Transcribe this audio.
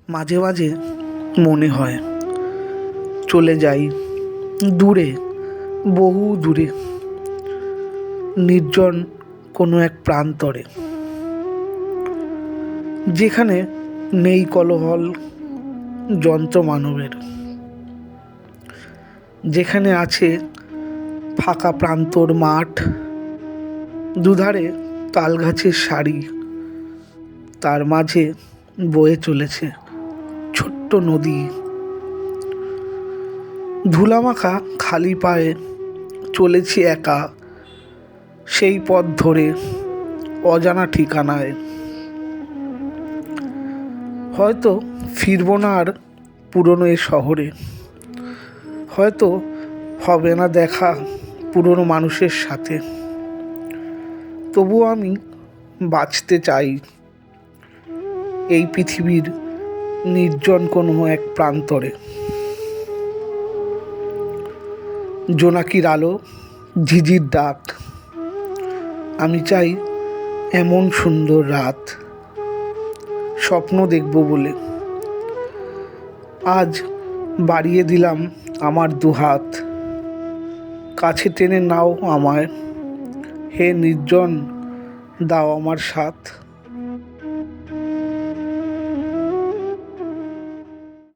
মাঝে মাঝে মনে হয় চলে যাই দূরে, বহু দূরে, নির্জন কোনো এক প্রান্তরে, যেখানে নেই কোলাহল যন্ত্র মানবের, যেখানে আছে ফাঁকা প্রান্তর মাঠ, দুধারে তালগাছের সারি, তার মাঝে বয়ে চলেছে ছোট্ট নদী। ধুলামাখা খালি পায়ে চলেছি একা সেই পথ ধরে, অজানা ঠিকানায়। হয়তো ফিরবো না আর পুরনো এ শহরে, হয়তো হবে না দেখা পুরনো মানুষের সাথে, তবুও আমি বাঁচতে চাই এই পৃথিবীর নির্জন কোনো এক প্রান্তরে। জোনাকির আলো, ঝিঝির ডাক, আমি চাই এমন সুন্দর রাত, স্বপ্ন দেখব বলে। আজ বাড়িয়ে দিলাম আমার দুহাত, কাছে টেনে নাও আমায়, হে নির্জন দাও আমার সাথ।